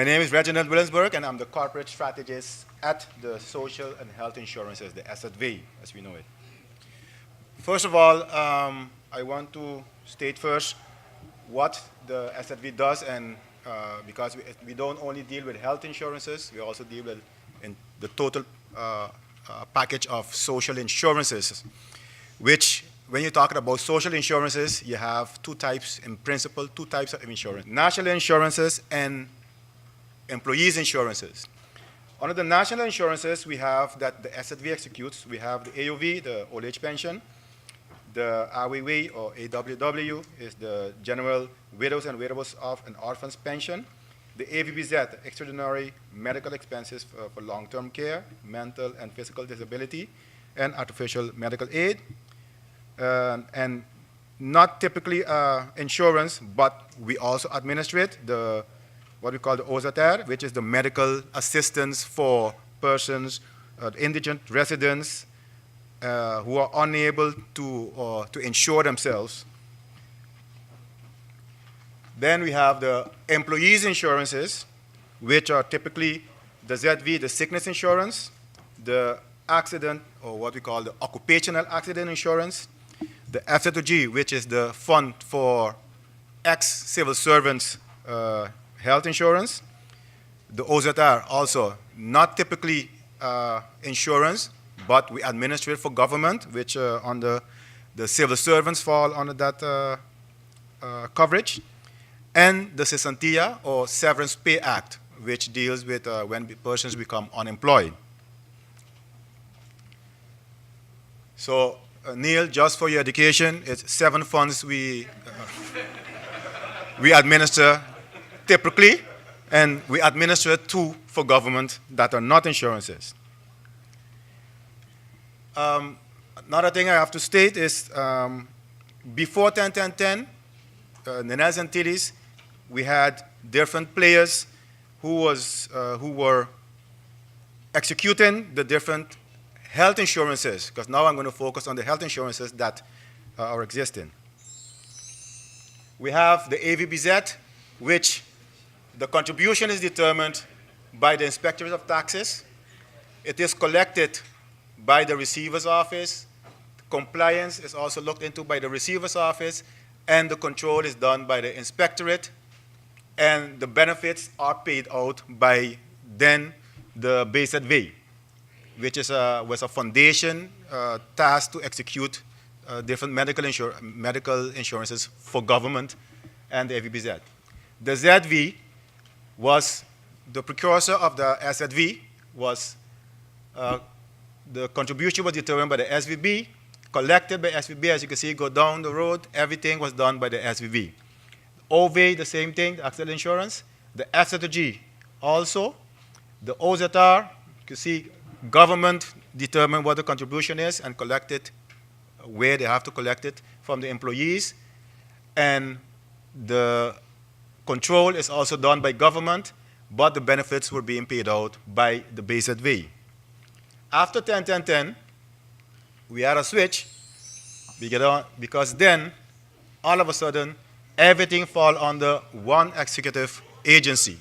name is Reginald Willemsberg, and I'm the corporate strategist at the Social and Health Insurances, the SZV, as we know it. First of all, I want to state first what the SZV does, and because we don't only deal with health insurances, we also deal with in the total package of social insurances, which when you're talking about social insurances, you have two types, in principle, two types of insurance: national insurances and employees insurances. Under the national insurances, we have that the SZV executes. We have the AOV, the old age pension. The RWW, or AWW, is the General Widows and Widows of and Orphans Pension. The AVBZ, the Extraordinary Medical Expenses for long-term care, mental and physical disability, and artificial medical aid. And not typically insurance, but we also administrate the what we call the OZATAR, which is the medical assistance for persons, indigent residents, who are unable to insure themselves. Then we have the employees insurances, which are typically the ZV, the sickness insurance, the accident, or what we call the occupational accident insurance, the FZOG, which is the fund for ex-civil servants health insurance, the OZR, also not typically insurance, but we administer it for government, which under the civil servants fall under that coverage, and the Cesantia, or Severance Pay Act, which deals with when persons become unemployed. So, Neil, just for your education, it's 7 funds we administer typically, and we administer 2 for government that are not insurances. Another thing I have to state is before 10-10-10, the Nelson Antilles, we had different players who were executing the different health insurances, because now I'm going to focus on the health insurances that are existing. We have the AVBZ, which the contribution is determined by the inspectorate of taxes. It is collected by the receiver's office. Compliance is also looked into by the receiver's office, and the control is done by the inspectorate, and the benefits are paid out by then the BZV, which is was a foundation tasked to execute different medical insurances for government and the AVBZ. The ZV was the precursor of the SZV, was the contribution was determined by the SVB, collected by SVB. As you can see, go down the road, everything was done by the SVB. OVA, the same thing, the accident insurance. The FZG also. The OZR, you can see government determine what the contribution is and collect it where they have to collect it from the employees. And the control is also done by government, but the benefits were being paid out by the BZV. After 10-10-10, we had a switch because then, all of a sudden, everything fall under one executive agency.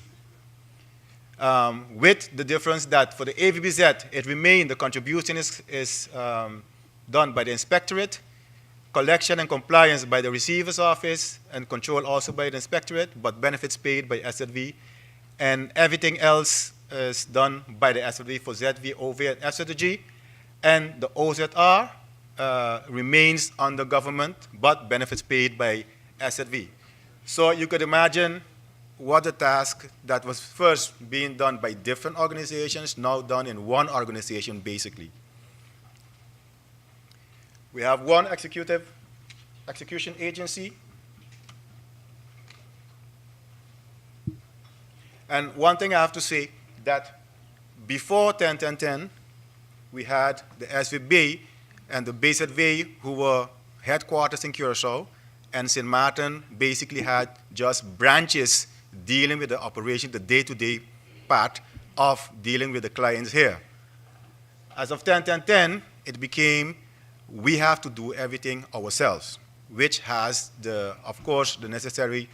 With the difference that for the AVBZ, it remained, the contribution is done by the inspectorate, collection and compliance by the receiver's office, and control also by the inspectorate, but benefits paid by SZV, and everything else is done by the SZV for ZV, OV, and FZG, and the OZR remains under government, but benefits paid by SZV. So you could imagine what a task that was first being done by different organizations, now done in one organization, basically. We have one execution agency. And one thing I have to say, that before 10-10-10, we had the SVB and the BZV, who were headquarters in Curacao, and St. Martin basically had just branches dealing with the operation, the day-to-day part of dealing with the clients here. As of 10-10-10, it became, we have to do everything ourselves, which has, of course, the necessary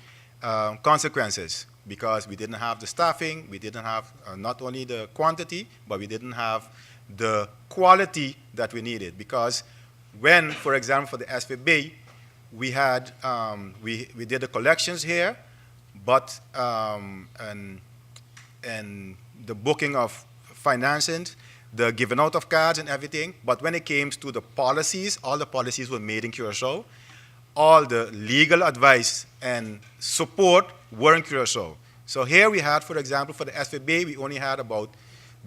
consequences because we didn't have the staffing, we didn't have not only the quantity, but we didn't have the quality that we needed. Because when, for example, for the SVB, we had we did the collections here, but and the booking of financing, the giving out of cards and everything. But when it came to the policies, all the policies were made in Curacao. All the legal advice and support were in Curacao. So here we had, for example, for the SVB, we only had about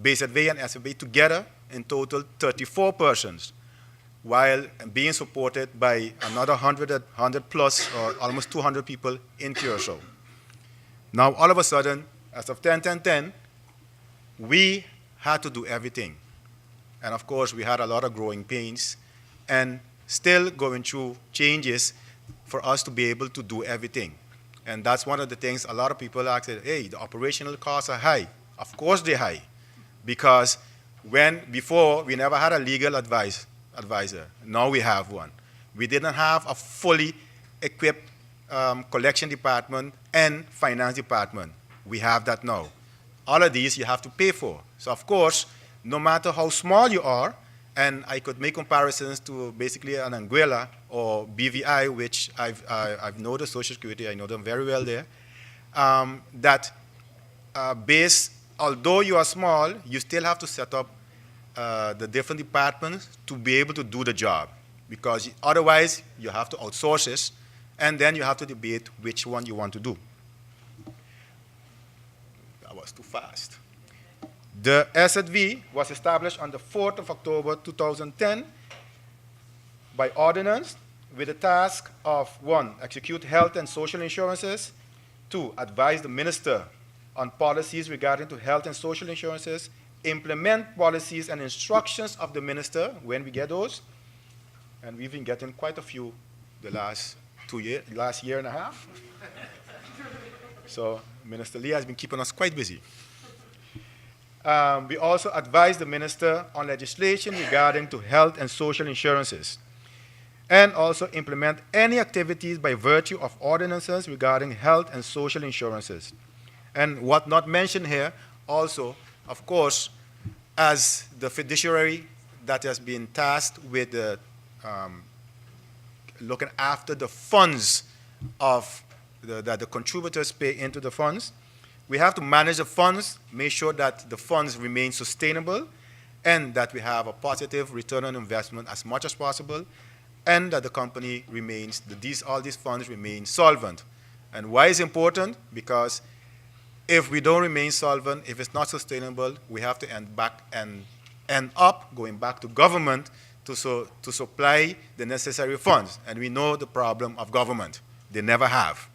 BSV and SVB together in total 34 persons, while being supported by another 100 plus or almost 200 people in Curacao. Now, all of a sudden, as of 10-10-10, we had to do everything. And of course, we had a lot of growing pains and still going through changes for us to be able to do everything. And that's one of the things a lot of people ask, hey, the operational costs are high. Of course they're high, because before we never had a legal advisor. Now we have one. We didn't have a fully equipped collection department and finance department. We have that now. All of these you have to pay for. So of course, no matter how small you are, and I could make comparisons to basically an Anguilla or BVI, which I've known the Social Security, I know them very well there, although you are small, you still have to set up the different departments to be able to do the job, because otherwise you have to outsource it, and then you have to debate which one you want to do. That was too fast. The SZV was established on the 4th of October 2010 by ordinance with the task of 1, execute health and social insurances, 2, advise the minister on policies regarding to health and social insurances, implement policies and instructions of the minister when we get those, and we've been getting quite a few the last year and a half. So Minister Lee has been keeping us quite busy. We also advise the minister on legislation regarding to health and social insurances, and also implement any activities by virtue of ordinances regarding health and social insurances. And what not mentioned here also, of course, as the fiduciary that has been tasked with looking after the funds of that the contributors pay into the funds, we have to manage the funds, make sure that the funds remain sustainable, and that we have a positive return on investment as much as possible, and that the company remains, all these funds remain solvent. And why is it important? Because if we don't remain solvent, if it's not sustainable, we have to end up going back to government to supply the necessary funds. And we know the problem of government. They never have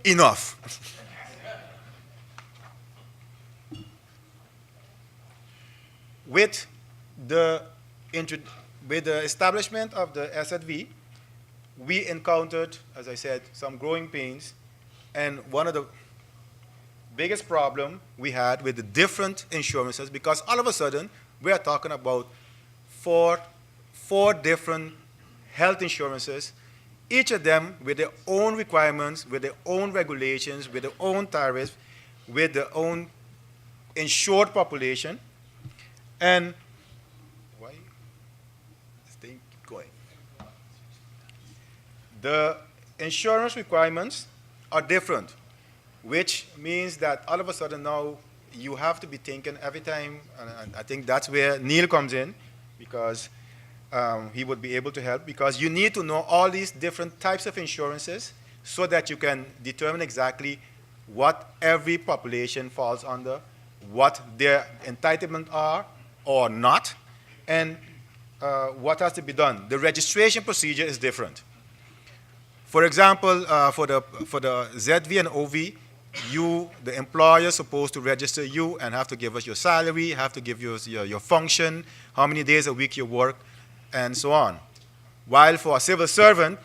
enough. With the establishment of the SZV, we encountered, as I said, some growing pains. And one of the biggest problem we had with the different insurances, because all of a sudden, we are talking about four different health insurances, each of them with their own requirements, with their own regulations, with their own tariffs, with their own insured population. And why this thing keep going? The insurance requirements are different, which means that all of a sudden now you have to be thinking every time, and I think that's where Neil comes in, because he would be able to help, because you need to know all these different types of insurances so that you can determine exactly what every population falls under, what their entitlements are or not, and what has to be done. The registration procedure is different. For example, for the ZV and OV, the employer, is supposed to register you and have to give us your salary, have to give you your function, how many days a week you work, and so on. While for a civil servant,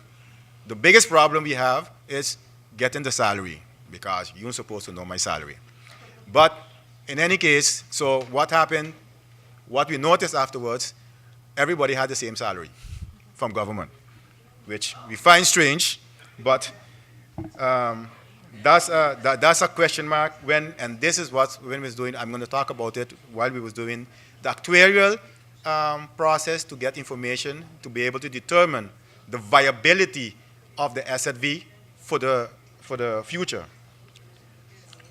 the biggest problem we have is getting the salary, because you're supposed to know my salary. But in any case, so what happened, what we noticed afterwards, everybody had the same salary from government, which we find strange, but That's a question mark when, and this is what when we was doing. I'm going to talk about it while we was doing the actuarial process to get information to be able to determine the viability of the SZV for the future.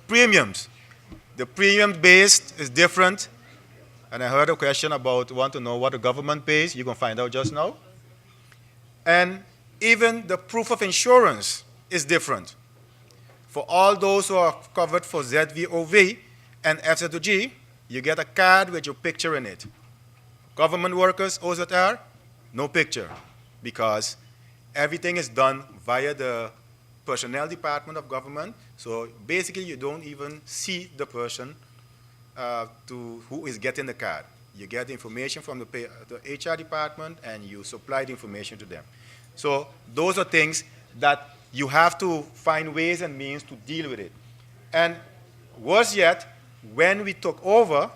Premiums. The premium based is different. And I heard a question about want to know what the government pays. You're going to find out just now. And even the proof of insurance is different. For all those who are covered for ZVOV and FZ2G, you get a card with your picture in it. Government workers, OZR, no picture, because everything is done via the personnel department of government. So basically, you don't even see the person who is getting the card. You get the information from the HR department, and you supply the information to them. So those are things that you have to find ways and means to deal with it. And worse yet, when we took over,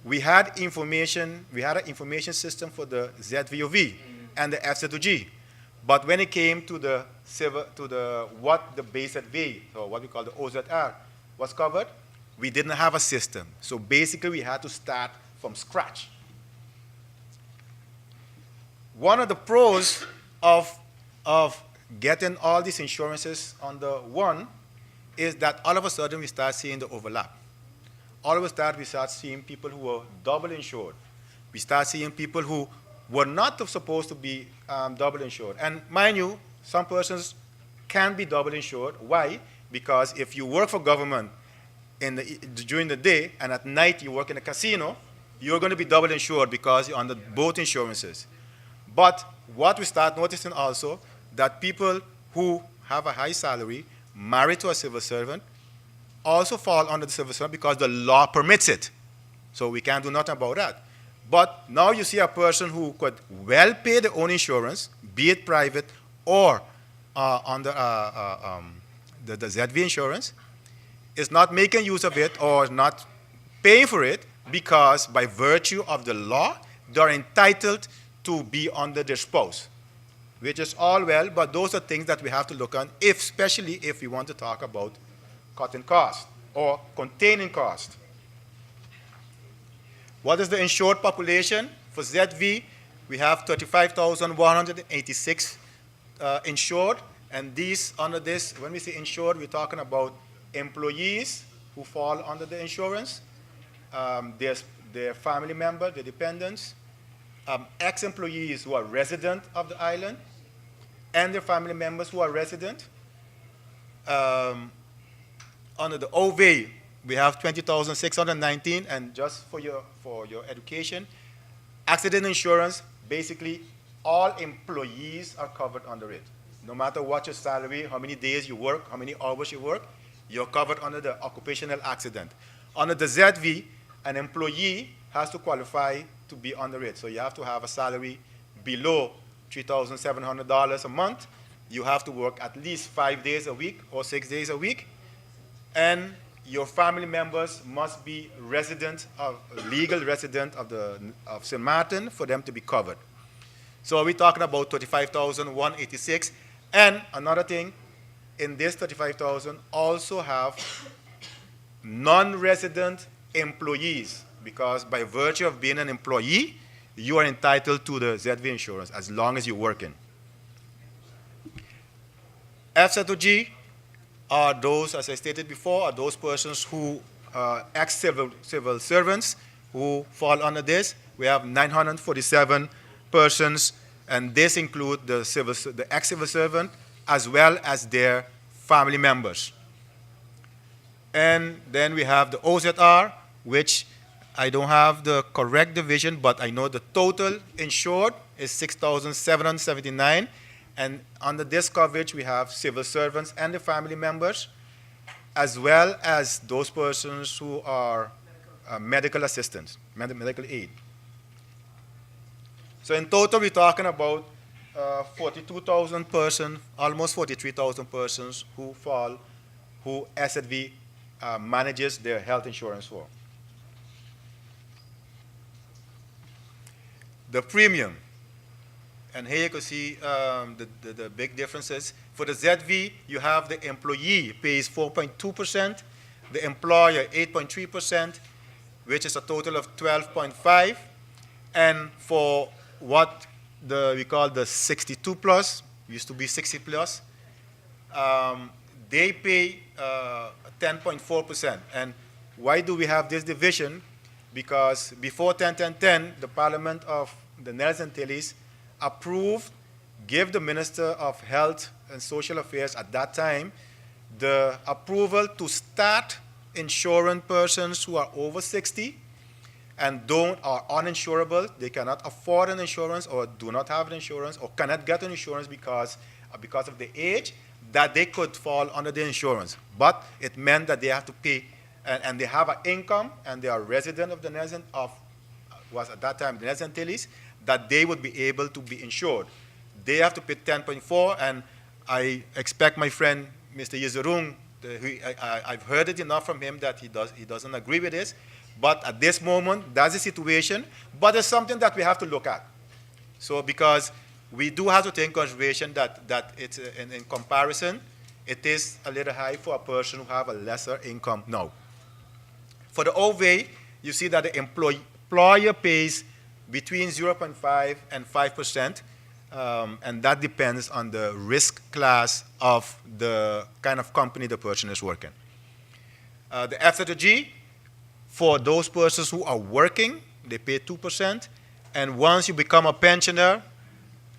we had an information system for the ZVOV and the FZ2G. But when it came to what the base at V, or what we call the OZR, was covered, we didn't have a system. So basically, we had to start from scratch. One of the pros of getting all these insurances under one is that all of a sudden we start seeing the overlap. All of a sudden we start seeing people who were double insured. We start seeing people who were not supposed to be double insured. And mind you, some persons can be double insured. Why? Because if you work for government during the day and at night you work in a casino, you're going to be double insured because you're under both insurances. But what we start noticing also, that people who have a high salary, married to a civil servant, also fall under the civil servant because the law permits it. So we can't do nothing about that. But now you see a person who could well pay their own insurance, be it private or under the ZV insurance, is not making use of it or not paying for it because by virtue of the law, they're entitled to be under their spouse, which is all well, but those are things that we have to look on, especially if we want to talk about cutting cost or containing cost. What is the insured population? For ZV, we have 35,186 insured, and these under this, when we say insured, we're talking about employees who fall under the insurance, their family members, their dependents, ex-employees who are resident of the island, and their family members who are resident. Under the OV, we have 20,619, and just for your education, accident insurance, basically all employees are covered under it. No matter what your salary, how many days you work, how many hours you work, you're covered under the occupational accident. Under the ZV, an employee has to qualify to be under it. So you have to have a salary below $3,700 a month. You have to work at least 5 days a week or 6 days a week. And your family members must be legal resident of St. Martin for them to be covered. So we're talking about 35,186. And another thing, in this 35,000 also have non-resident employees, because by virtue of being an employee, you are entitled to the ZV insurance as long as you're working. FZ2G are those, as I stated before, are those persons who ex-civil servants who fall under this. We have 947 persons, and this includes the ex-civil servant as well as their family members. And then we have the OZR, which I don't have the correct division, but I know the total insured is 6,779. And under this coverage, we have civil servants and the family members, as well as those persons who are medical assistants, medical aid. So in total, we're talking about 42,000 persons, almost 43,000 persons who SZV manages their health insurance for. The premium. And here you can see the big differences. For the ZV, you have the employee pays 4.2%, the employer 8.3%, which is a total of 12.5. And for what we call the 62 plus, used to be 60 plus, they pay 10.4%. And why do we have this division? Because before 10-10-10, the Parliament of the Nelson Antilles approved, gave the Minister of Health and Social Affairs at that time the approval to start insuring persons who are over 60 and are uninsurable. They cannot afford an insurance or do not have an insurance or cannot get an insurance because of the age, that they could fall under the insurance. But it meant that they have to pay, and they have an income, and they are resident of the Nelson, was at that time the Nelson Antilles, that they would be able to be insured. They have to pay 10.4, and I expect my friend, Mr. Yezerung, I've heard it enough from him that he doesn't agree with this, but at this moment, that's the situation, but it's something that we have to look at. So because we do have to take in consideration that it's, in comparison, it is a little high for a person who have a lesser income now. For the OVA, you see that the employer pays between 0.5 and 5%, and that depends on the risk class of the kind of company the person is working. The FZG, for those persons who are working, they pay 2%, and once you become a pensioner,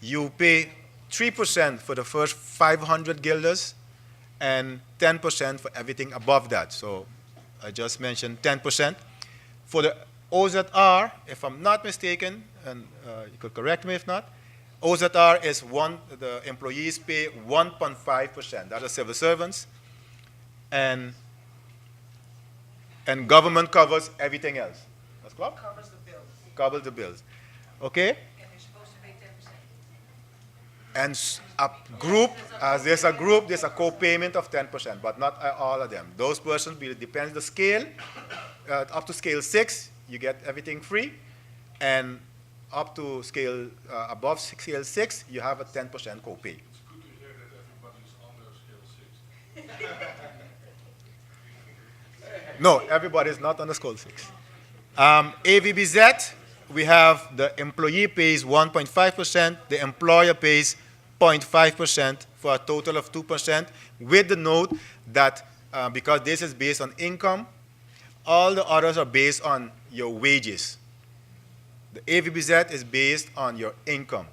you pay 3% for the first 500 guilders and 10% for everything above that. So I just mentioned 10%. For the OZR, if I'm not mistaken, and you could correct me if not, OZR is the employees pay 1.5%. That is civil servants. And government covers everything else. That's correct? Covers the bills. Covers the bills. Okay? And they're supposed to pay 10%. And a group, as there's a group, there's a co-payment of 10%, but not all of them. Those persons, will depends the scale. Up to scale 6, you get everything free. And up to scale, above scale 6, you have a 10% co-pay. It's good to hear that everybody's under scale 6. No, everybody is not under scale 6. AVBZ, we have the employee pays 1.5%, the employer pays 0.5% for a total of 2%, with the note that because this is based on income, all the others are based on your wages. The AVBZ is based on your income.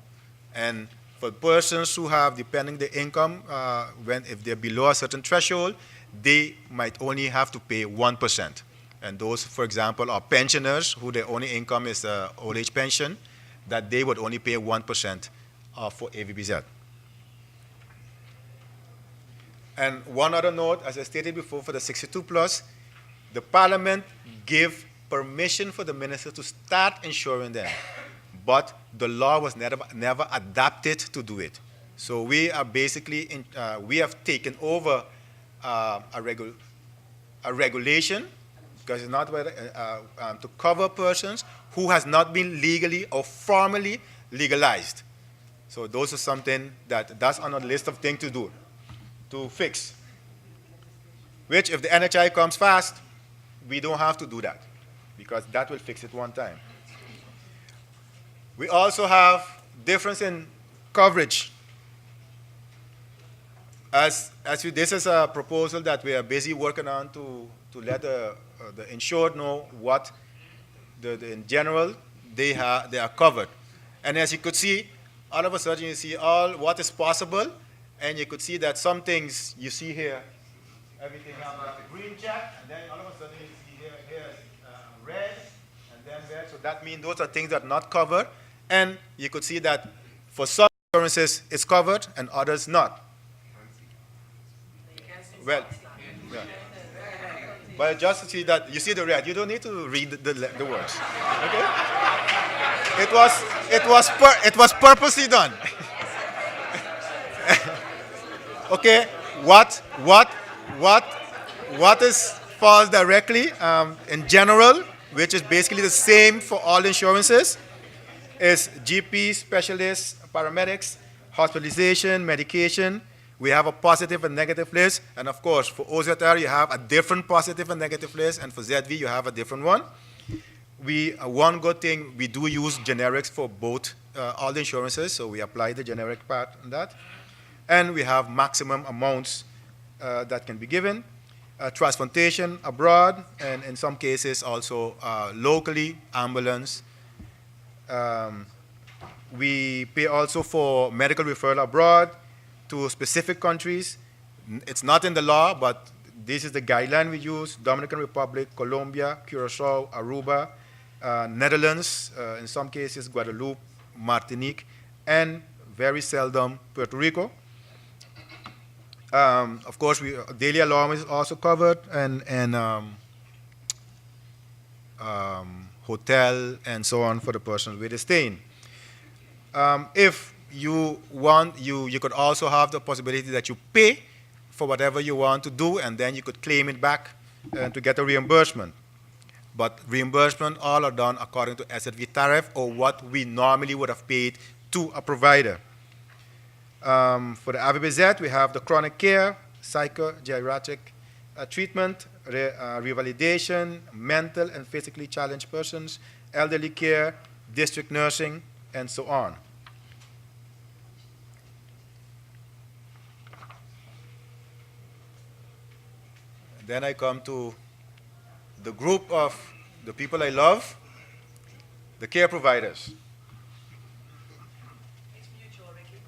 And for persons who have, depending the income, if they're below a certain threshold, they might only have to pay 1%. And those, for example, are pensioners who their only income is old age pension, that they would only pay 1% for AVBZ. And one other note, as I stated before, for the 62 plus, the Parliament gave permission for the minister to start insuring them, but the law was never adapted to do it. So we are basically, we have taken over a regulation, because it's not to cover persons who has not been legally or formally legalized. So those are something that's on a list of things to do, to fix. Which, if the NHI comes fast, we don't have to do that, because that will fix it one time. We also have difference in coverage. This is a proposal that we are busy working on to let the insured know what, in general, they are covered. And as you could see, all of a sudden you see all what is possible, and you could see that some things you see here, everything has a green check, and then all of a sudden you see here red, and then red. So that means those are things that are not covered. And you could see that for some insurances it's covered and others not. Well, yeah. But just to see that, you see the red. You don't need to read the words. Okay? It was purposely done. Okay? What is falls directly in general, which is basically the same for all insurances, is GP, specialists, paramedics, hospitalization, medication. We have a positive and negative list. And of course, for OZR, you have a different positive and negative list. And for ZV, you have a different one. One good thing, we do use generics for both, all the insurances. So we apply the generic part on that. And we have maximum amounts that can be given. Transportation abroad, and in some cases also locally, ambulance. We pay also for medical referral abroad to specific countries. It's not in the law, but this is the guideline we use: Dominican Republic, Colombia, Curacao, Aruba, Netherlands, in some cases Guadeloupe, Martinique, and very seldom Puerto Rico. Of course, daily allowance is also covered, and hotel and so on for the person where they're staying. If you want, you could also have the possibility that you pay for whatever you want to do, and then you could claim it back to get a reimbursement. But reimbursement all are done according to SZV tariff or what we normally would have paid to a provider. For the AVBZ, we have the chronic care, psychogeriatric treatment, revalidation, mental and physically challenged persons, elderly care, district nursing, and so on. Then I come to the group of the people I love, the care providers. It's mutual, Ricky.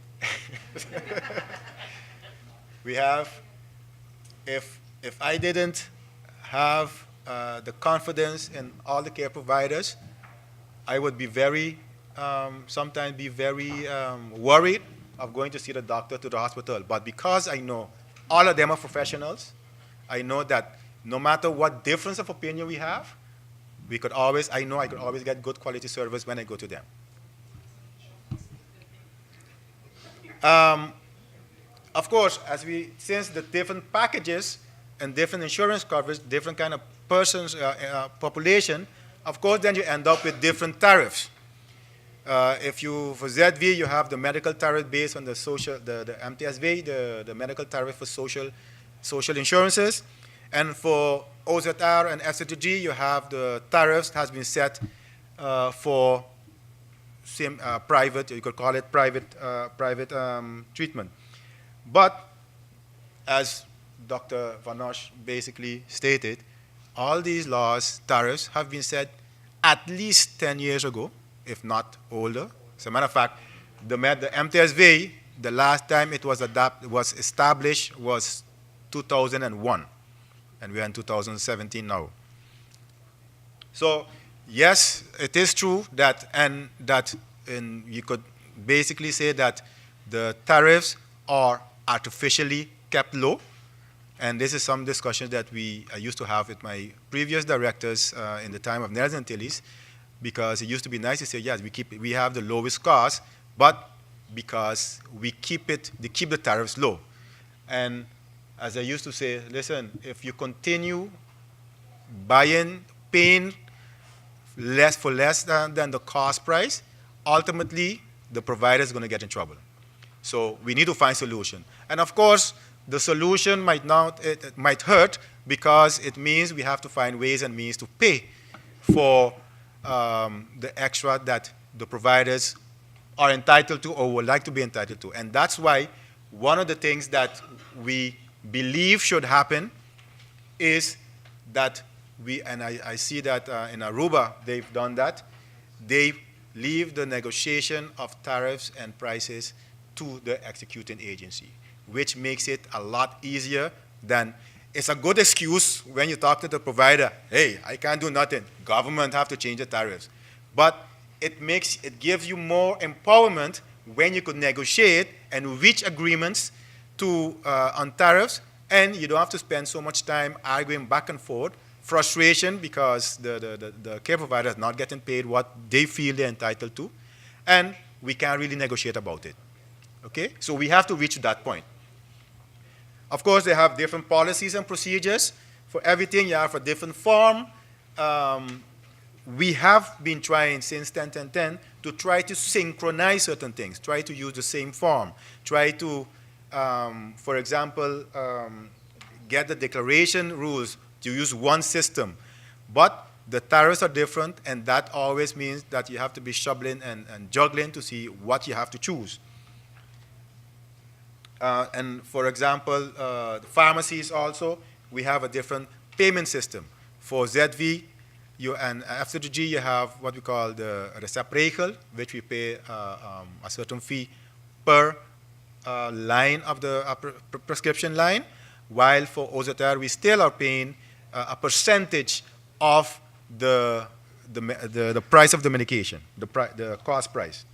We have, if I didn't have the confidence in all the care providers, I would be very, sometimes be very worried of going to see the doctor to the hospital. But because I know all of them are professionals, I know that no matter what difference of opinion we have, I know I could always get good quality service when I go to them. Of course, since the different packages and different insurance coverage, different kind of persons, population, of course, then you end up with different tariffs. For ZV, you have the medical tariff based on the MTSV, the medical tariff for social insurances. And for OZR and FCTG, you have the tariffs has been set for private, you could call it private treatment. But as Dr. Vanosh basically stated, all these laws, tariffs, have been set at least 10 years ago, if not older. As a matter of fact, the MTSV, the last time it was established was 2001, and we are in 2017 now. So yes, it is true that, you could basically say that the tariffs are artificially kept low, and this is some discussions that I used to have with my previous directors in the time of Nelson Tillis, because it used to be nice to say, yes, we have the lowest cost, but because they keep the tariffs low. And as I used to say, listen, if you continue paying less than the cost price, ultimately the provider is going to get in trouble. So we need to find solution. And of course, the solution it might hurt, because it means we have to find ways and means to pay for the extra that the providers are entitled to or would like to be entitled to. And that's why one of the things that we believe should happen is that I see that in Aruba they've done that, they leave the negotiation of tariffs and prices to the executing agency, which makes it a lot easier than, it's a good excuse when you talk to the provider, hey, I can't do nothing, government have to change the tariffs. But it gives you more empowerment when you could negotiate and reach agreements on tariffs, and you don't have to spend so much time arguing back and forth, frustration because the care provider is not getting paid what they feel they're entitled to, and we can't really negotiate about it. Okay? So we have to reach that point. Of course, they have different policies and procedures. For everything, you have a different form. we have been trying since 10-10-10 to try to synchronize certain things, try to use the same form, try to, for example, get the declaration rules to use one system. But the tariffs are different, and that always means that you have to be shoveling and juggling to see what you have to choose. And for example, the pharmacies also, we have a different payment system. For ZV and after the G, you have what we call the receptregel, which we pay a certain fee per line of the prescription line, while for OZR, we still are paying a percentage of the price of the medication, the cost price.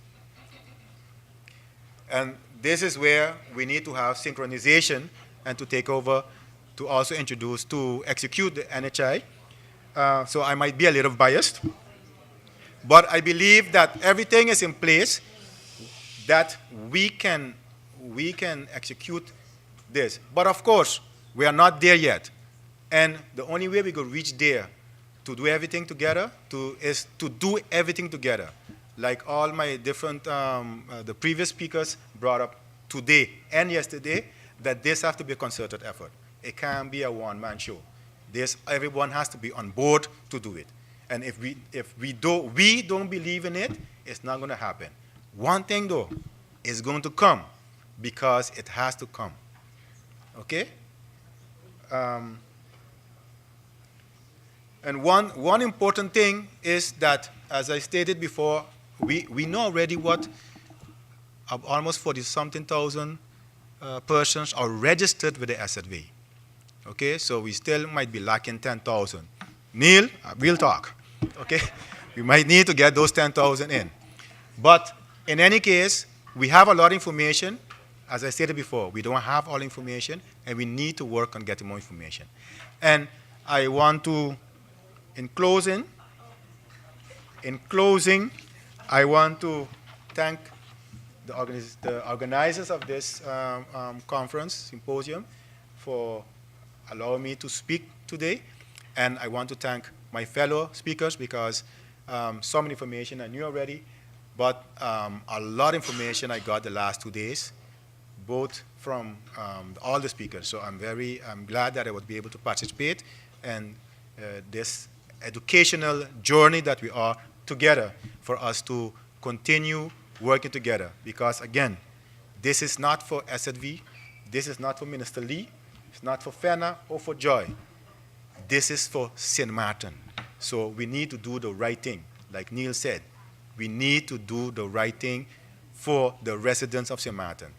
And this is where we need to have synchronization and to take over to also introduce, to execute the NHI. So I might be a little biased, but I believe that everything is in place that we can execute this. But of course, we are not there yet. And the only way we could reach there to do everything together is to do everything together. Like all my different, the previous speakers brought up today and yesterday, that this has to be a concerted effort. It can't be a one-man show. Everyone has to be on board to do it. And if we don't believe in it, it's not going to happen. One thing though is going to come, because it has to come. Okay? And one important thing is that, as I stated before, we know already what almost 40-something thousand persons are registered with the SZV. Okay, so we still might be lacking 10,000. Neil, we'll talk. Okay, we might need to get those 10,000 in. But in any case, we have a lot of information. As I stated before, we don't have all information, and we need to work on getting more information. And I want to, in closing, I want to thank the organizers of this conference, symposium, for allowing me to speak today. And I want to thank my fellow speakers, because some information I knew already, but a lot of information I got the last 2 days, both from all the speakers. So I'm glad that I would be able to participate in this educational journey that we are together, for us to continue working together. Because again, this is not for SZV, this is not for Minister Lee, it's not for FENA or for Joy. This is for St. Martin. So we need to do the right thing. Like Neil said, we need to do the right thing for the residents of St. Martin.